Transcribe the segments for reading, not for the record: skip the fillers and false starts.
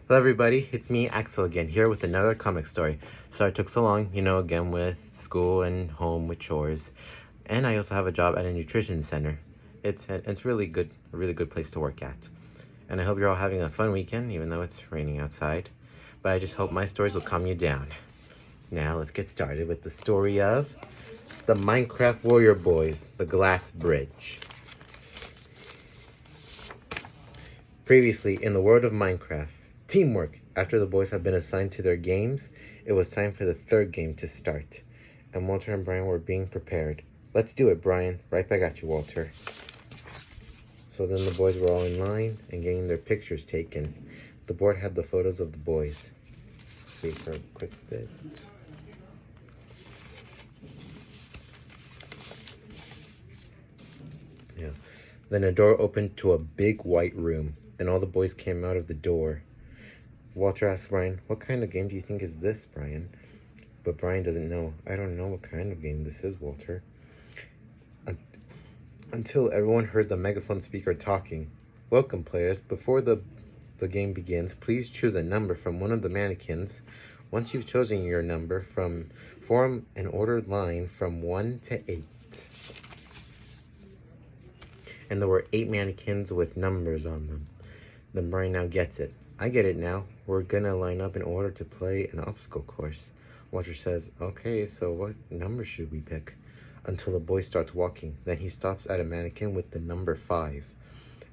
Hello everybody, it's me Axel again here with another comic story. Sorry it took so long, again with school and home with chores. And I also have a job at a nutrition center. It's a really good place to work at. And I hope you're all having a fun weekend, even though it's raining outside. But I just hope my stories will calm you down. Now let's get started with the story of the Minecraft Warrior Boys, the Glass Bridge. Previously, in the world of Minecraft, teamwork. After the boys had been assigned to their games, it was time for the third game to start. And Walter and Brian were being prepared. Let's do it, Brian. Right back at you, Walter. So then the boys were all in line and getting their pictures taken. The board had the photos of the boys. Let's see for a quick bit. Yeah. Then a door opened to a big white room, and all the boys came out of the door. Walter asked Brian, "What kind of game do you think is this, Brian?" But Brian doesn't know. "I don't know what kind of game this is, Walter." Until everyone heard the megaphone speaker talking. "Welcome, players. Before the game begins, please choose a number from one of the mannequins. Once you've chosen your number, form an ordered line from 1 to 8. And there were 8 mannequins with numbers on them. Then Brian now gets it. "I get it now. We're gonna line up in order to play an obstacle course." Walter says, "Okay, so what number should we pick?" Until the boy starts walking. Then he stops at a mannequin with the number 5.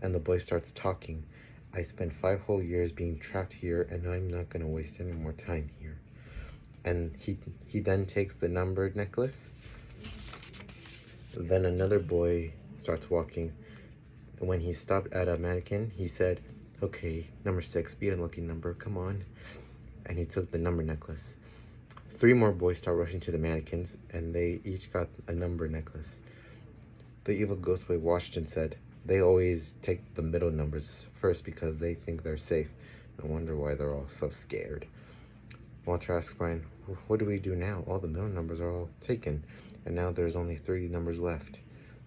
And the boy starts talking. "I spent 5 whole years being trapped here, and I'm not gonna waste any more time here." And he then takes the numbered necklace. Then another boy starts walking. And when he stopped at a mannequin, he said, "Okay, number 6, be a lucky number, come on." And he took the number necklace. 3 more boys start rushing to the mannequins, and they each got a number necklace. The evil ghost boy watched and said, "They always take the middle numbers first because they think they're safe. No wonder why they're all so scared." Walter asked Brian, "What do we do now? All the middle numbers are all taken, and now there's only 3 numbers left."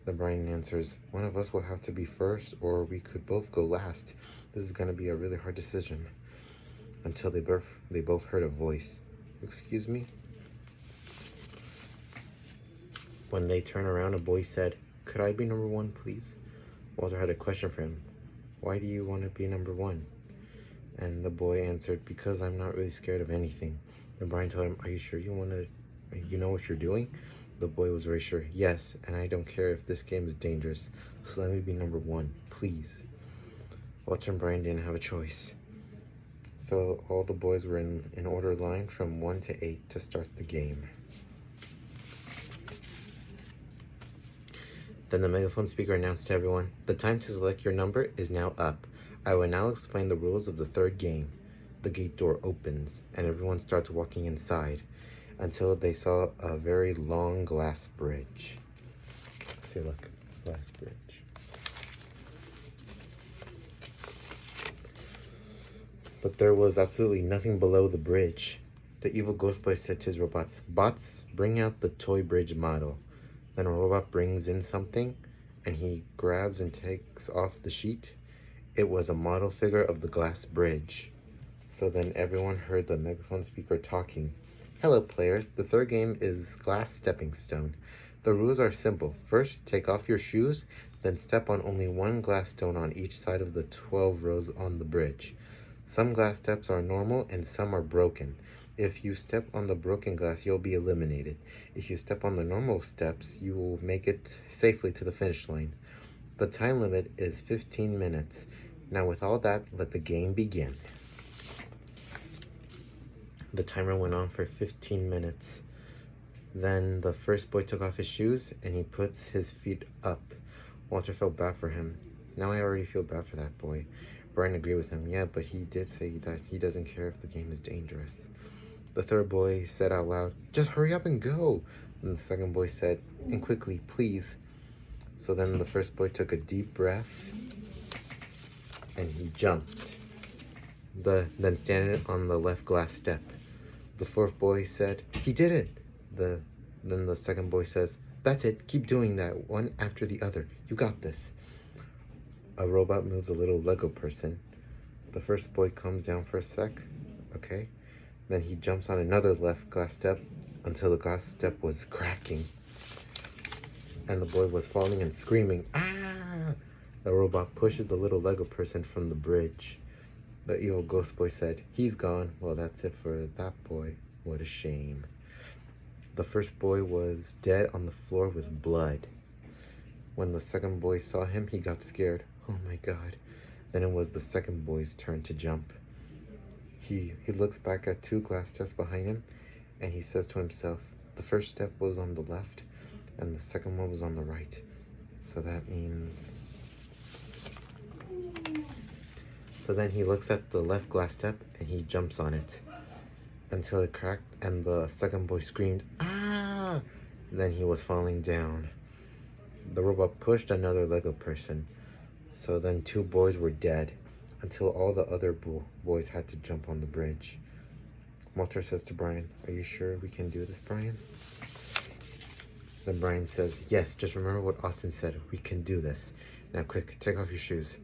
Then Brian answers, "One of us will have to be first, or we could both go last. This is going to be a really hard decision." Until they both heard a voice. "Excuse me?" When they turned around, a boy said, "Could I be number 1, please?" Walter had a question for him. "Why do you want to be number 1? And the boy answered, "Because I'm not really scared of anything." Then Brian told him, "Are you sure you know what you're doing?" The boy was very sure. "Yes, and I don't care if this game is dangerous, so let me be number 1, please." Walter and Brian didn't have a choice. So all the boys were in order line from 1 to 8 to start the game. Then the megaphone speaker announced to everyone, "The time to select your number is now up. I will now explain the rules of the third game." The gate door opens, and everyone starts walking inside until they saw a very long glass bridge. See, look, glass bridge. But there was absolutely nothing below the bridge. The evil ghost boy said to his robots, "Bots, bring out the toy bridge model." Then a robot brings in something, and he grabs and takes off the sheet. It was a model figure of the glass bridge. So then everyone heard the megaphone speaker talking. "Hello, players. The third game is Glass Stepping Stone. The rules are simple. First, take off your shoes, then step on only one glass stone on each side of the 12 rows on the bridge. Some glass steps are normal and some are broken. If you step on the broken glass, you'll be eliminated. If you step on the normal steps, you will make it safely to the finish line. The time limit is 15 minutes. Now with all that, let the game begin." The timer went on for 15 minutes. Then the first boy took off his shoes and he puts his feet up. Walter felt bad for him. "Now I already feel bad for that boy." Brian agreed with him. "Yeah, but he did say that he doesn't care if the game is dangerous." The third boy said out loud, "Just hurry up and go." And the second boy said, "And quickly, please." So then the first boy took a deep breath and he jumped. Then standing on the left glass step. The fourth boy said, "He did it." Then the second boy says, "That's it, keep doing that, one after the other. You got this." A robot moves a little Lego person. The first boy comes down for a sec. Okay. Then he jumps on another left glass step until the glass step was cracking. And the boy was falling and screaming, "Ah!" The robot pushes the little Lego person from the bridge. The evil ghost boy said, "He's gone." Well, that's it for that boy. What a shame. The first boy was dead on the floor with blood. When the second boy saw him, he got scared. Oh my God. Then it was the second boy's turn to jump. He looks back at 2 glass steps behind him, and he says to himself, the first step was on the left, and the second one was on the right. So that means... So then he looks at the left glass step, and he jumps on it until it cracked, and the second boy screamed, "Ah!" Then he was falling down. The robot pushed another Lego person. So then 2 boys were dead until all the other boys had to jump on the bridge. Walter says to Brian, "Are you sure we can do this, Brian?" Then Brian says, "Yes, just remember what Austin said. We can do this. Now quick, take off your shoes."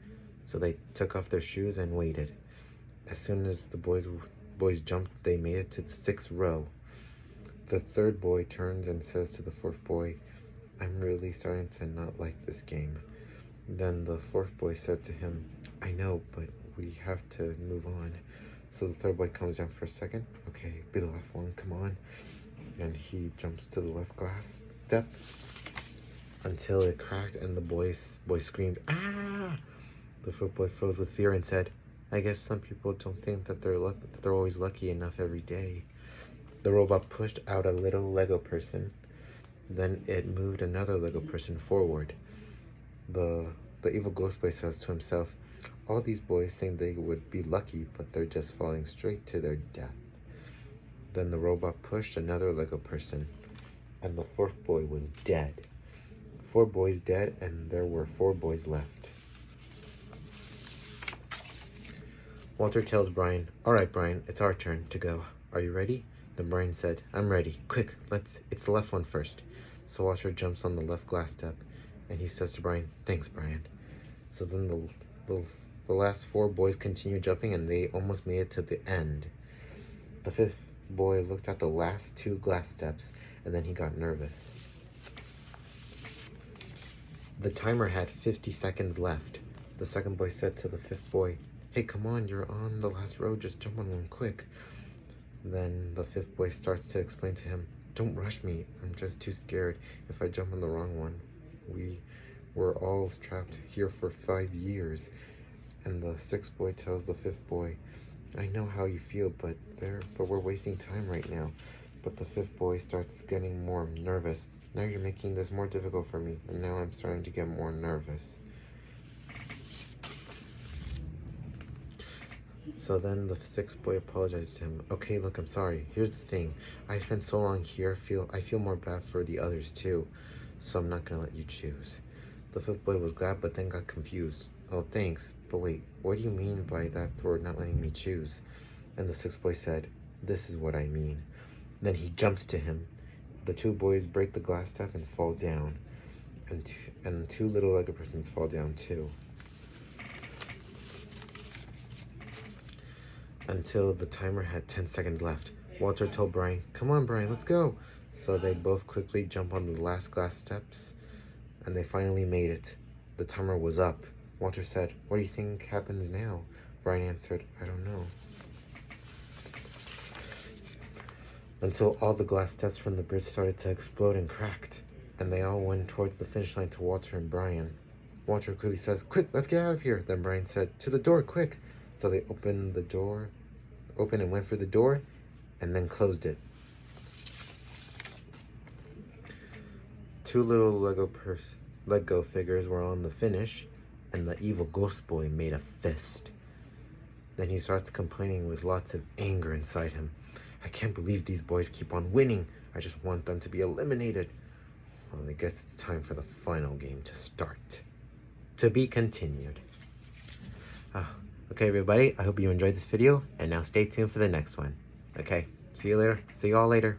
So they took off their shoes and waited. As soon as the boys jumped, they made it to the 6th row. The third boy turns and says to the fourth boy, "I'm really starting to not like this game." Then the fourth boy said to him, "I know, but we have to move on." So the third boy comes down for a second. "Okay, be the left one, come on." And he jumps to the left glass step until it cracked and the boy screamed, "Ah!" The fourth boy froze with fear and said, "I guess some people don't think that they're always lucky enough every day." The robot pushed out a little Lego person. Then it moved another Lego person forward. The evil ghost boy says to himself, "All these boys think they would be lucky, but they're just falling straight to their death." Then the robot pushed another Lego person, and the fourth boy was dead. 4 boys dead, and there were 4 boys left. Walter tells Brian, "All right, Brian, it's our turn to go. Are you ready?" Then Brian said, "I'm ready. Quick, it's the left one first." So Walter jumps on the left glass step, and he says to Brian, "Thanks, Brian." So then the last 4 boys continue jumping, and they almost made it to the end. The 5th boy looked at the last 2 glass steps, and then he got nervous. The timer had 50 seconds left. The second boy said to the 5th boy, "Hey, come on, you're on the last row, just jump on one quick." Then the 5th boy starts to explain to him, "Don't rush me, I'm just too scared if I jump on the wrong one. We were all trapped here for 5 years. And the 6th boy tells the 5th boy, "I know how you feel, but we're wasting time right now." But the 5th boy starts getting more nervous. "Now you're making this more difficult for me, and now I'm starting to get more nervous." So then the 6th boy apologized to him. "Okay, look, I'm sorry. Here's the thing. I spent so long here, I feel more bad for the others too, so I'm not gonna let you choose." The 5th boy was glad, but then got confused. "Oh, thanks, but wait, what do you mean by that for not letting me choose?" And the 6th boy said, "This is what I mean." Then he jumps to him. The 2 boys break the glass step and fall down, and 2 little Lego persons fall down too. Until the timer had 10 seconds left. Walter told Brian, "Come on, Brian, let's go." So they both quickly jump on the last glass steps, and they finally made it. The timer was up. Walter said, "What do you think happens now?" Brian answered, "I don't know." Until all the glass steps from the bridge started to explode and cracked, and they all went towards the finish line to Walter and Brian. Walter quickly says, "Quick, let's get out of here." Then Brian said, "To the door, quick." So they opened and went for the door, and then closed it. 2 little Lego figures were on the finish, and the evil ghost boy made a fist. Then he starts complaining with lots of anger inside him. "I can't believe these boys keep on winning. I just want them to be eliminated." Well, I guess it's time for the final game to start. To be continued. Okay, everybody, I hope you enjoyed this video, and now stay tuned for the next one. Okay, see you later. See you all later.